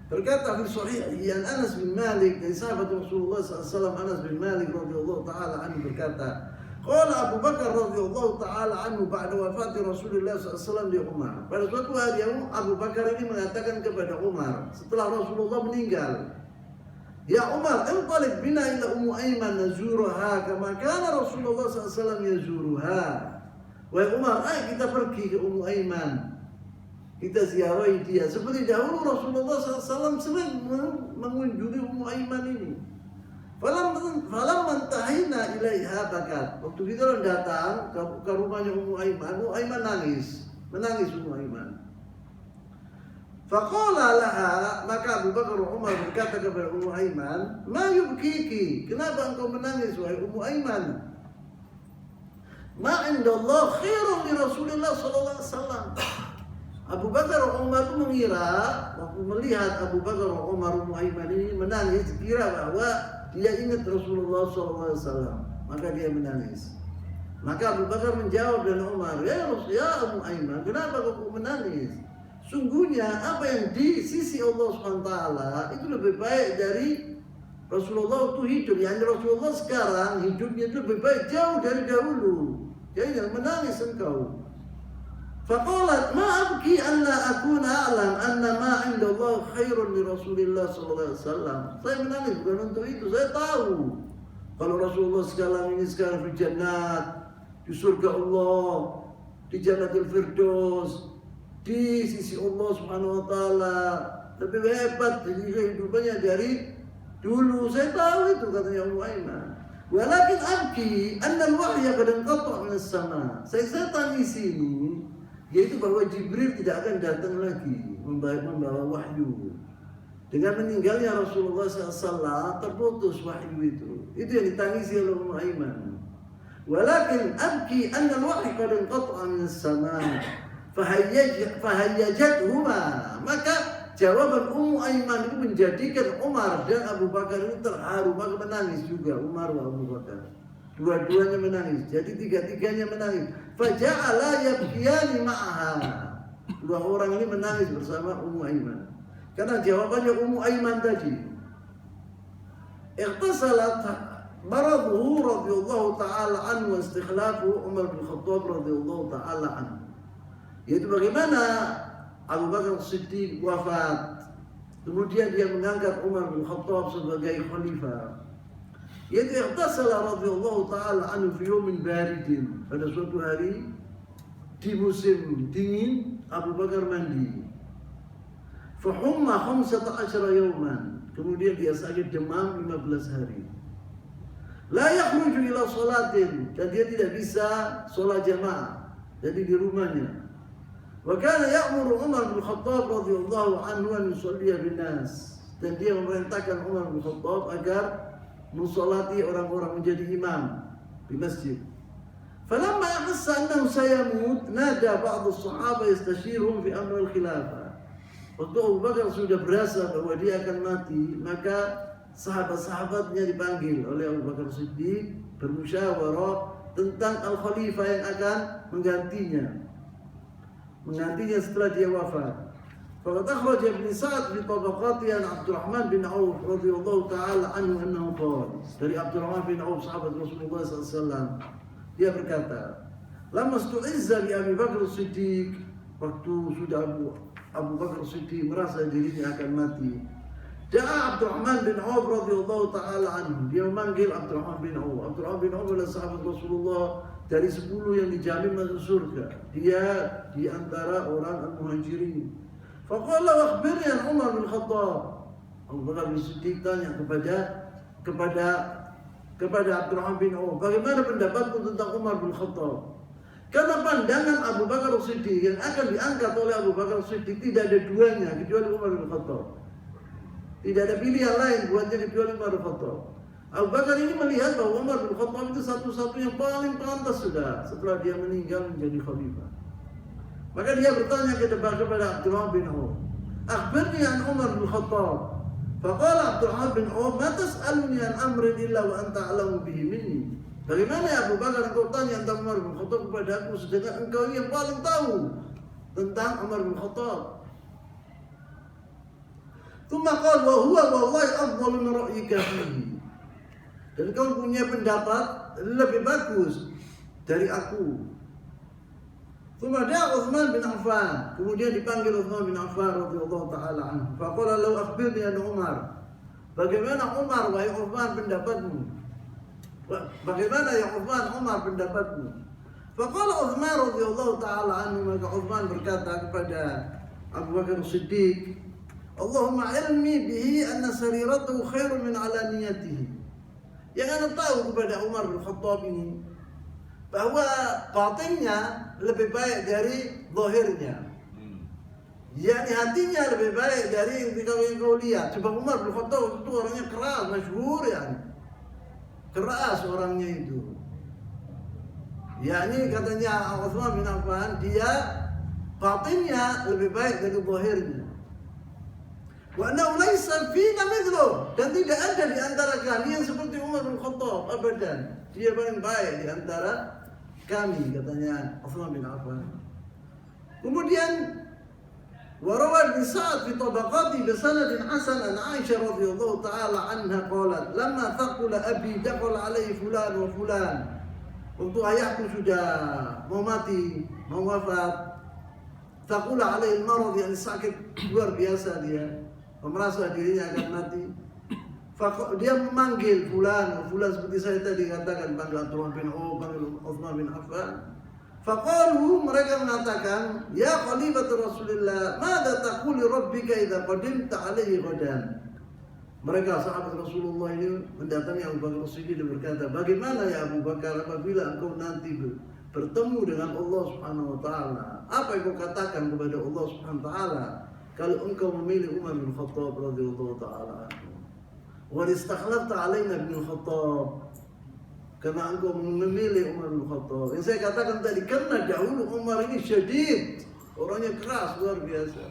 berkata fi sahih an Anas bin Malik, dari sahabat Rasulullah SAW Anas bin Malik radhiyallahu taala anhu berkata, qala Abu Bakar radhiyallahu taala anhu ba'da wafat Rasulullah SAW di Umar. Pada suatu hari Abu Bakar ini mengatakan kepada Umar setelah Rasulullah meninggal, ya Umar, intalik bina ila Ummu Aiman nazuruha kama kana Rasulullah SAW yazuruha. Wahai Umar, ayo kita pergi ke Ummu Aiman, kita ziarahi dia seperti dahulu Rasulullah SAW sering mengunjungi Ummu Aiman ini. Falam mantahina ilaiha bakat. Waktu kita datang ke rumahnya Ummu Aiman nangis, menangis Ummu Aiman. Faqala laha, maka Abu Bakar Umar berkata kepada Ummu Aiman, ma yubkiki, kenapa engkau menangis wahai Ummu Aiman? Ma indallah khairun li Rasulillah sallallahu alaihi wasallam. Abu Bakar Umar itu mengira, waktu melihat Abu Bakar Umar Ummu Aiman ini menangis, kira bahwa dia ingat Rasulullah sallallahu alaihi wasallam, maka dia menangis. Maka Abu Bakar menjawab dengan Umar, ya Ummu Aiman, kenapa kau menangis? Sungguhnya apa yang di sisi Allah SWT itu lebih baik dari Rasulullah itu hidup. Yang Rasulullah sekarang hidupnya itu lebih baik jauh dari dahulu. Jadi jangan menangis engkau. Faqalat ma abki an la akuna a'lam anna ma 'inda Allah khairun li Rasulillah sallallahu alaihi wasallam. Saya menangis bukan untuk itu. Saya tahu kalau Rasulullah sekarang di jannat, di surga Allah, di Jannatul Firdaus, di sisi Allah Subhanahu wa taala lebih hebat dari kehidupannya dari dulu. Saya tahu itu, katanya Ummu Aiman. Walakin abki anna al-wahya qad inqata' min as-sama'. Saya tangis ini yaitu bahwa Jibril tidak akan datang lagi membawa wahyu. Dengan meninggalnya Rasulullah SAW terputus wahyu itu. Itu yang ditangisi oleh Ummu Aiman. Walakin abki anna al-wahya qad inqata' min as-sama'. Fahayyajatuhuma, maka jawaban Ummu Aiman itu menjadikan Umar dan Abu Bakar itu terharu, maka menangis juga Umar dan Abu Bakar. Dua-duanya menangis, jadi tiga-tiganya menangis. Faja'ala yabkiyani ma'aha. Dua orang ini menangis bersama Ummu Aiman. Karena jawabannya Ummu Aiman tadi. Iqtasalat maraduhu radhiyallahu ta'ala anhu wa istikhlafu Umar bin Khattab radhiyallahu ta'ala anhu. Yaitu bagaimana Abu Bakar Siddiq wafat, kemudian dia mengangkat Umar bin Khattab sebagai khalifah. Yaitu ightasala radhiyallahu ta'ala anhu fi yawmin baridin. Pada suatu hari di musim dingin Abu Bakar mandi. Fahumma 15 yawman. Kemudian dia sakit demam 15 hari. La yakhruju ila salatin, dan dia tidak bisa sholat jamaah. Jadi di rumahnya. Wa kana ya'muru Umar bin Khattab radhiyallahu anhu an yusalliya bin nas. dan dia memerintahkan Umar bin Khattab agar mensolati orang-orang menjadi imam di masjid. Falamma ahassa annahu sayamut nada ba'd as-sahaba yastashiruhum fi amr al-khilafah. Waktu Abu Bakar sudah berasa bahwa dia akan mati, maka sahabat-sahabatnya dipanggil oleh Abu Bakar Siddiq bermusyawarah tentang al-khalifah yang akan menggantinya setelah dia wafat. Faqad akhraja Ibn Sa'd fi tabaqati an Abdurrahman bin Auf radhiyallahu ta'ala anhu annahu qala, dari Abdurrahman bin Auf sahabat Rasulullah SAW, dia berkata, lamma stu'izza bi Abi Bakar Siddiq, waktu sudah Abu Bakar Siddiq merasa dirinya akan mati, Da'a Abdurrahman bin Auf radhiyallahu ta'ala anhu, dia memanggil Abdurrahman bin Auf. Abdurrahman bin Auf adalah sahabat Rasulullah dari 10 yang dijamin masuk surga. Dia di antara orang al-muhajirin. Faqala wakhbirni an Umar bin Khattab. Abu Bakar bin Siddiq tanya kepada Abdurrahman bin Auf, bagaimana pendapatmu tentang Umar bin Khattab? Karena pandangan Abu Bakar Siddiq yang akan diangkat oleh Abu Bakar Siddiq tidak ada duanya kecuali Umar bin Khattab. Tidak ada pilihan lain buatnya kecuali Umar bin Khattab. Abu Bakar ini melihat bahwa Umar bin Khattab itu satu-satunya yang paling pantas sudah setelah dia meninggal menjadi khalifah. Maka dia bertanya kepada Abdurrahman bin Auf, akhbirni an Umar bin Khattab. Faqala Abdurrahman bin Auf, ma tas'aluni an amrin illa wa anta a'lamu bihi minni. Bagaimana ya Abu Bakar engkau tanya tentang Umar bin Khattab kepada aku, sedangkan engkau yang paling tahu tentang Umar bin Khattab. Tsumma qala wa huwa wallahi afdalu min ra'yika fihi. Dan kau punya pendapat lebih bagus dari aku. Tsumma da'a Utsman bin Affan, kemudian dipanggil Utsman bin Affan radhiyallahu ta'ala anhu. Faqala law akhbirni an Umar. Bagaimana Umar wahai Utsman pendapatmu? Bagaimana ya Umar pendapatmu? Faqala Utsman radhiyallahu ta'ala anhu, maka Utsman berkata kepada Abu Bakar Siddiq, Allahumma ilmi bihi anna sariratuhu khairun min alaniyatihi. Yang anda tahu kepada Umar bin Khattab ini bahwa batinnya lebih baik dari zahirnya. Yani hatinya lebih baik dari yang kau lihat. Sebab Umar bin Khattab itu orangnya keras, masyhur yani. Keras orangnya itu. Yani katanya Utsman bin Affan, dia batinnya lebih baik dari zahirnya. Wa annahu laysa fina mithluh, dan tidak ada di antara kami yang seperti Umar bin Khattab abadan. Dia paling baik di antara kami, katanya Utsman bin Affan. Kemudian warawa Ibn Sa'd fi tabaqati bi sanadin hasan an Aisyah radhiyallahu ta'ala anha qalat, lamma thaqula abi dakhala alaihi fulan wa fulan. Waktu ayahku sudah mau mati, mau wafat, thaqula alaihi al-marad, yang sakit luar biasa, dia merasa dirinya akan mati. Dia memanggil fulan seperti saya tadi katakan, panggil Abdurrahman bin Auf, panggil Utsman bin Affan. Faqalu, mereka mengatakan, ya Khalifatul Rasulillah, madza taqulu rabbika idza qadimta alaihi ghadan. Mereka sahabat Rasulullah ini mendatangi Abu Bakar Siddiq dan berkata, bagaimana ya Abu Bakar apabila engkau nanti bertemu dengan Allah Subhanahu wa taala? Apa yang kau katakan kepada Allah Subhanahu wa taala kalau engkau memilih Umar bin Khattab radhiyallahu taala anhu? Wa istakhlafta alaina bin Khattab, karena engkau memilih Umar bin Khattab. Yang saya katakan tadi, karena dahulu Umar ini syadid, orangnya keras luar biasa.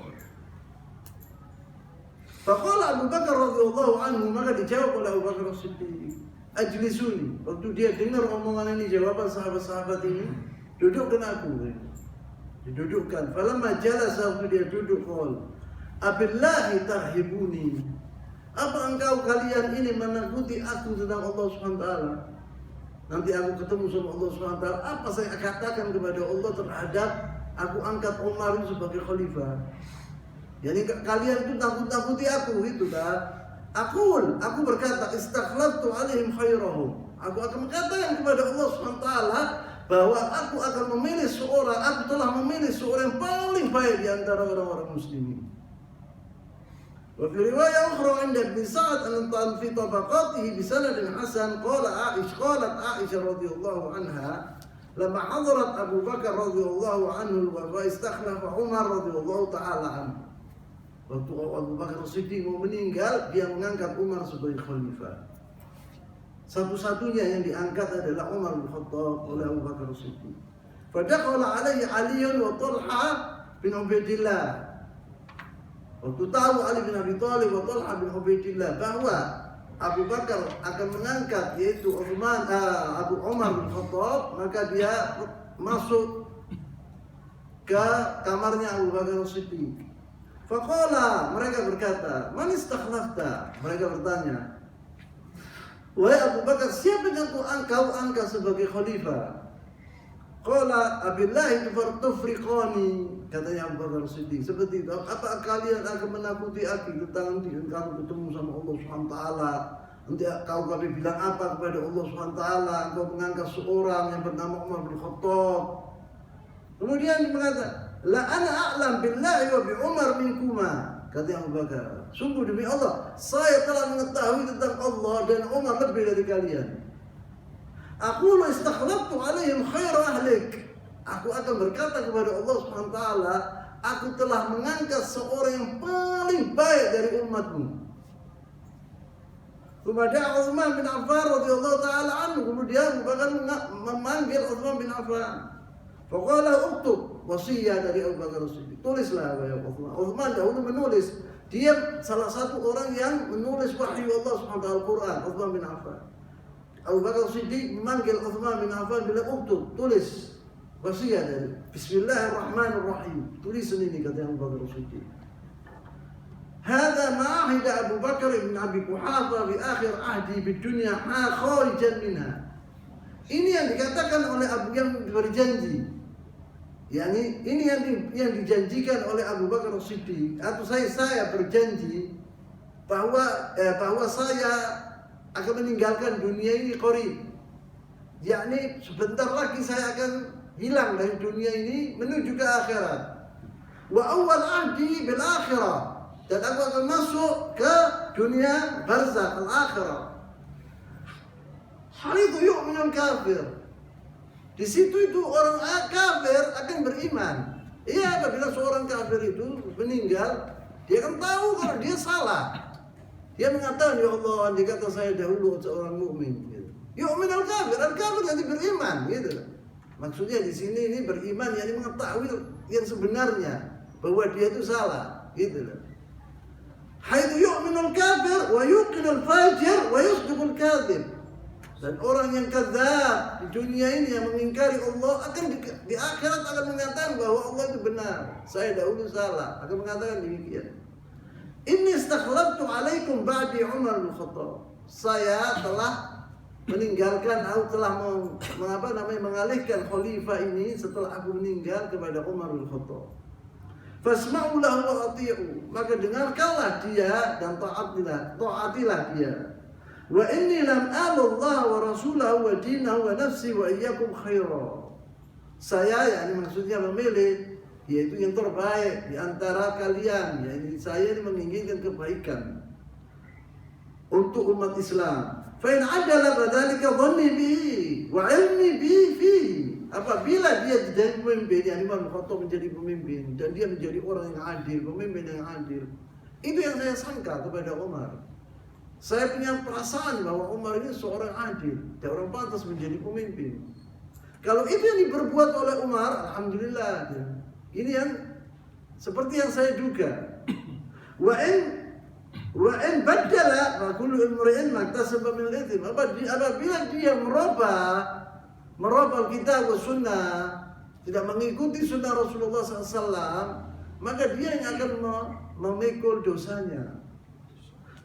Faqala Abu Bakar radhiyallahu anhu, maka dijawab oleh Abu Bakar Siddiq, ajlisuni. Waktu dia dengar omongan ini, jawaban sahabat-sahabat ini, dudukkan aku. Didudukkan. Falamma jalasa, waktu dia duduk, qala, abillahi tarhibuni. Apa engkau kalian ini menakuti aku tentang Allah Subhanahu wa taala? Nanti aku ketemu sama Allah Subhanahu wa taala, apa saya katakan kepada Allah terhadap aku angkat Umar sebagai khalifah? Jadi kalian itu takut-takuti aku, itu kan? Aku berkata, istakhlaftu alaihim khairahum. Aku akan mengatakan kepada Allah Subhanahu wa taala bahwa aku akan memilih seorang, aku telah memilih seorang yang paling baik di antara orang-orang muslimin. Wa fi riwayah ukhra 'inda Ibn Sa'd an fi tabaqatihi bi sanadin hasan qalat Aisyah radhiyallahu anha lamma hadarat Abu Bakar radhiyallahu anhu wa istakhlafa Umar radhiyallahu ta'ala anhu. Waktu Abu Bakar Siddiq mau meninggal, dia mengangkat Umar sebagai khalifah. Satu-satunya yang diangkat adalah Umar bin Khattab oleh Abu Bakar Siddiq. Fadakhala alaihi Ali wa Talha bin Ubaidillah. Waktu tahu Ali bin Abi Thalib wa Talha bin Ubaidillah bahwa Abu Bakar akan mengangkat yaitu Abu Umar bin Khattab, maka dia masuk ke kamarnya Abu Bakar Siddiq. Faqala, mereka berkata, "Man istakhlafta?" Mereka bertanya, "Wahai Abu Bakar, siapa yang kau angkat sebagai khalifah?" Qala, "Abillahi tufriqani." Katanya Abu Bakar Siddiq, seperti itu. Apa kalian akan menakuti aku tentang nanti kamu ketemu sama Allah Subhanahu wa taala? Nanti kau bilang apa kepada Allah Subhanahu wa taala? Engkau mengangkat seorang yang bernama Umar bin Khattab. Kemudian dia berkata, "La ana a'lam billahi wa bi Umar minkuma." Kata Abu Bakar, sungguh demi Allah, saya telah mengetahui tentang Allah dan Umar lebih dari kalian. Aku istakhlaftu alaihim khaira ahlik. Aku akan berkata kepada Allah Subhanahu wa taala, aku telah mengangkat seorang yang paling baik dari umatmu. Kemudian Utsman bin Affan radhiyallahu taala anhu, kemudian Abu Bakar memanggil Utsman bin Affan. Faqala uktub, wasiat dari Abu Bakar Siddiq. Tulislah wahai Utsman. Utsman dahulu menulis. Dia salah satu orang yang menulis wahyu Allah Subhanahu wa taala Al-Qur'an, Utsman bin Affan. Abu Bakar Siddiq memanggil Utsman bin Affan bila uktub, tulis wasiat dari Bismillahirrahmanirrahim. Tulis ini kata Abu Bakar Siddiq. Hadza ma ahida Abu Bakar bin Abi Quhafa bi akhir ahdi bid dunya kharijan minha. Ini yang dikatakan oleh Abu yang berjanji. Yani ini yang dijanjikan oleh Abu Bakar Siddiq, atau saya berjanji bahwa saya akan meninggalkan dunia ini qarib. Yakni sebentar lagi saya akan hilang dari dunia ini menuju ke akhirat. Wa awwal ahdi bil akhirah, dan aku akan masuk ke dunia barzakh al-akhirah. Hal itu yu'minul kafir. Di situ itu orang kafir akan beriman. Iya, apabila seorang kafir itu meninggal, dia akan tahu kalau dia salah. Dia mengatakan, ya Allah, andai kata saya dahulu seorang mukmin. Gitu. Yu'minul kafir, al-kafir nanti beriman. Gitu. Maksudnya di sini ini beriman, yang mengetahui yang sebenarnya bahwa dia itu salah. Gitu. Haitsu yu'minul kafir wa yuqinul fajir wa yusdiqul kadhib. Dan orang yang kadzab di dunia ini yang mengingkari Allah akan di akhirat akan mengatakan bahwa Allah itu benar. Saya dahulu salah, akan mengatakan demikian. Inni istakhlaftu alaikum ba'di Umar bin Khattab. Saya telah meninggalkan atau telah mengalihkan khalifah ini setelah aku meninggal kepada Umar bin Khattab. Fasma'u lahu wa ati'u. Maka dengarkanlah dia dan taatilah dia. Wa inni lam Allah wa rasulahu wa dinahu wa nafsi wa iyyakum khaira. Saya maksudnya memilih yaitu yang terbaik di antara kalian, yakni saya ini menginginkan kebaikan untuk umat Islam. Fa in adala badzalika dhanni bihi wa ilmi bihi fihi. Apabila dia jadi pemimpin, yang Umar bin Khattab menjadi pemimpin dan dia menjadi orang yang adil, pemimpin yang adil, itu yang saya sangka kepada Umar. Saya punya perasaan bahwa Umar ini seorang adil dan orang pantas menjadi pemimpin. Kalau itu yang diperbuat oleh Umar, alhamdulillah. Ini yang seperti yang saya duga. Wa in badala wa kullu imri'in maktasaba min al-ithmi. Apabila dia merubah kitab wa sunnah, tidak mengikuti sunnah Rasulullah SAW, maka dia yang akan memikul dosanya.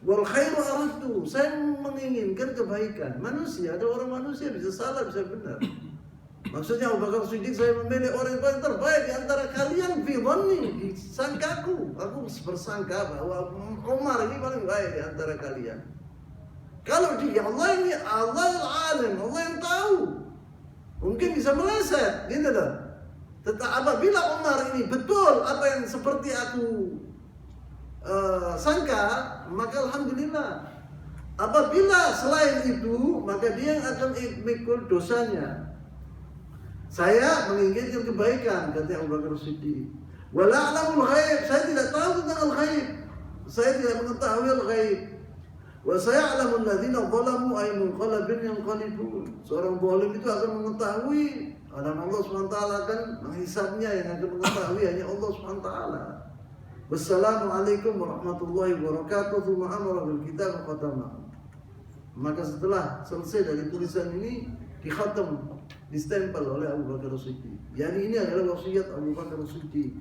Wal khairu aradtu, saya menginginkan kebaikan. Manusia, ada orang manusia bisa salah, bisa benar. Maksudnya Abu Bakar Siddiq, saya memilih orang yang paling terbaik di antara kalian fi dhanni, di sangkaku. Aku bersangka bahwa Umar ini paling baik di antara kalian. Kalau dia Allah ini Allah al-alim, Allah yang tahu. Mungkin bisa meleset, gitu loh. Tetapi apabila Umar ini betul apa yang seperti aku sangka, maka alhamdulillah. Apabila selain itu, maka dia akan mikul dosanya. Saya menginginkan kebaikan, kata Abu Bakar Siddiq. Wala a'lamul ghaib, saya tidak tahu tentang al-ghaib. Saya tidak mengetahui al-ghaib. Wa saya'lamul ladzina zalamu ay munqalabin yanqalibun. Seorang zalim itu akan mengetahui, dan Allah SWT akan menghisabnya, yang akan mengetahui hanya Allah SWT. Wassalamualaikum warahmatullahi wabarakatuh. Tsumma amara bil kitab khatama. Maka setelah selesai dari tulisan ini, dikhatam, distempel oleh Abu Bakar As-Siddiq. Yani ini adalah wasiat Abu Bakar As-Siddiq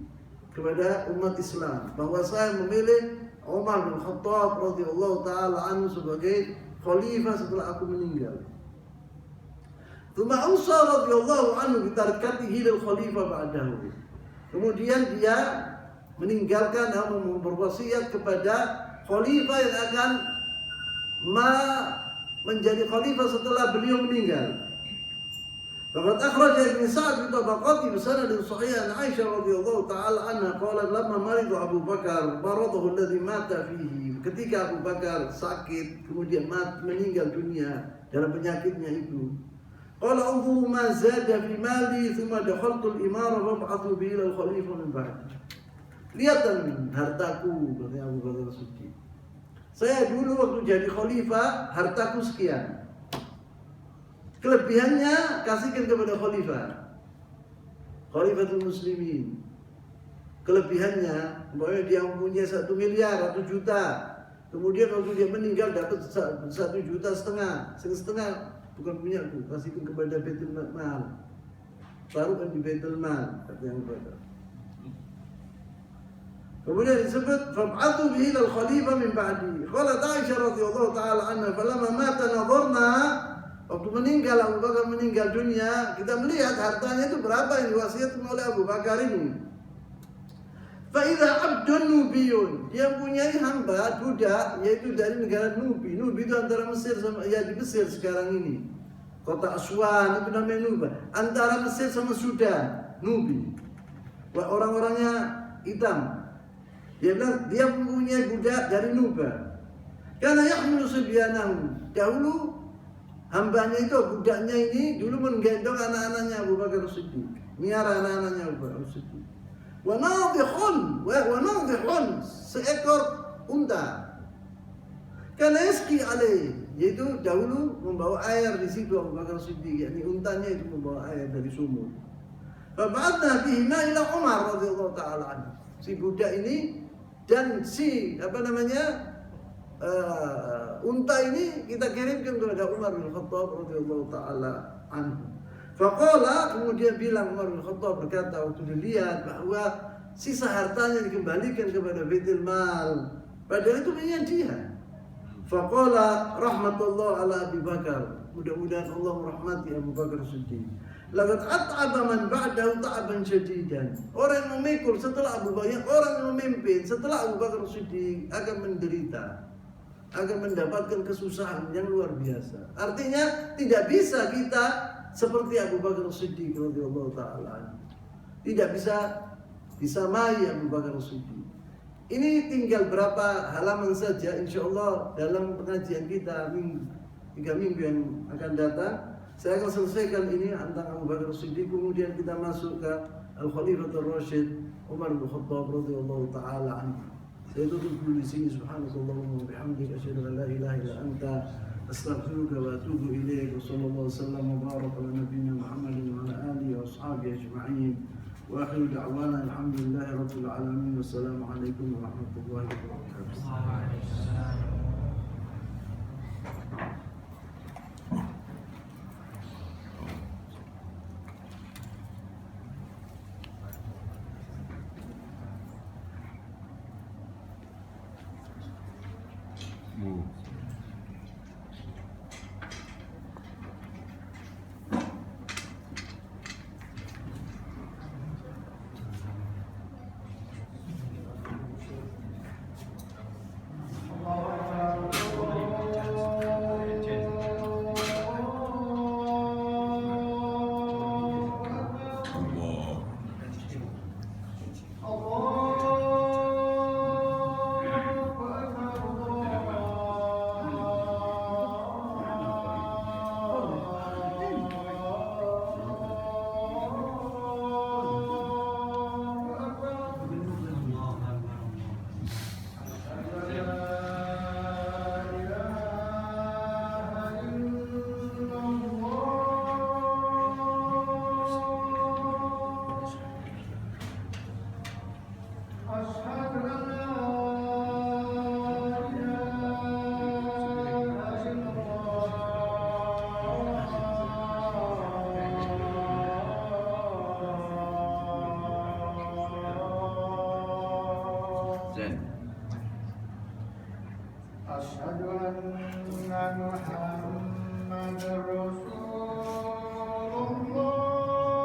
kepada umat Islam, bahwa saya memilih Umar bin Khattab radhiyallahu taala anhu sebagai khalifah setelah aku meninggal. Tsumma ausa radhiyallahu anhu bi tarkatihi lil khalifah ba'dahu. Kemudian dia meninggalkan atau berwasiat kepada khalifah yang akan menjadi khalifah setelah beliau meninggal. Faqad akhraja Ibn Sa'd bi tabaqati bi sanadin sahih an Aisyah radhiyallahu taala anha qalat lamma marida Abu Bakar maradahu alladhi mata fihi. Ketika Abu Bakar sakit kemudian meninggal dunia dalam penyakitnya itu. Qala unzuru ma zada fi mali thumma dakhaltu al-imara wa ba'athu bi ila al-khalifah min ba'di. Lihat hartaku, kata Abu Bakar As-Siddiq. Saya dulu waktu jadi khalifah hartaku sekian. Kelebihannya kasihkan kepada Khalifatul Muslimin. Kelebihannya, bahwa dia mempunyai 1 miliar atau juta. Kemudian waktu dia meninggal dapat 1,5 juta, setengah bukan punya aku, kasihkan kepada Baitul Mal. Taruhkan di Baitul Mal, kata yang Bakar. Kemudian disebut fab'atu bihi lil khalifah min ba'di. Qalat Aisyah radhiyallahu taala anha falamma mata nadharna. Waktu meninggal Abu Bakar meninggal dunia, kita melihat hartanya itu berapa yang diwasiatkan oleh Abu Bakar ini. Fa idza abdun nubiyun, dia punya hamba budak yaitu dari negara Nubi. Nubi itu antara Mesir sama di Mesir sekarang ini. Kota Aswan itu namanya Nuba. Antara Mesir sama Sudan, Nubi. Orang-orangnya hitam. Dia bilang dia mempunyai budak dari Nuba. Karena yahmilu sibyanahu. Dahulu hambanya itu, budaknya ini dulu menggendong anak-anaknya Abu Bakar As-Siddiq, miara anak-anaknya Abu Bakar As-Siddiq. Wa nadhihun, seekor unta. Karena yaski alaih, yaitu dahulu membawa air di situ Abu Bakar As-Siddiq, yakni untanya itu membawa air dari sumur. Fa ba'athna bihima ila Umar radhiyallahu taala anhu. Si budak ini dan si unta ini kita kirimkan kepada Umar bin Khattab radhiyallahu taala anhu. Faqala, kemudian bilang Umar bin Khattab berkata waktu dilihat bahwa sisa hartanya dikembalikan kepada Baitul Mal, padahal itu punya dia. Faqala rahmatullah ala Abi Bakar, mudah-mudahan Allah merahmati Abu Bakar Siddiq. Laqad at'aba man ba'dahu ta'aban syadidan. Orang yang memikul setelah Abu Bakar, orang yang memimpin setelah Abu Bakar Siddiq akan menderita, akan mendapatkan kesusahan yang luar biasa. Artinya tidak bisa kita seperti Abu Bakar Siddiq radhiyallahu taala. Tidak bisa disamai Abu Bakar Siddiq. Ini tinggal berapa halaman saja, insyaallah dalam pengajian kita 3 minggu yang akan datang. Saya akan selesaikan ini tentang Abu Bakar Siddiq, kemudian kita masuk ke Al-Khalifatul Rasyid Umar bin Khattab radhiyallahu taala anhu. Saya tutup dulu di sini. Subhanakallahumma wa bihamdika asyhadu an la ilaha illa anta astaghfiruka wa atubu ilaik. Wa sallallahu wasallam wa baraka ala nabiyyina Muhammadin wa ala alihi wa ashabihi ajma'in. Wa akhiru da'wana alhamdulillahi rabbil alamin. Wassalamu alaikum warahmatullahi wabarakatuh. Sen. أشهد أن محمد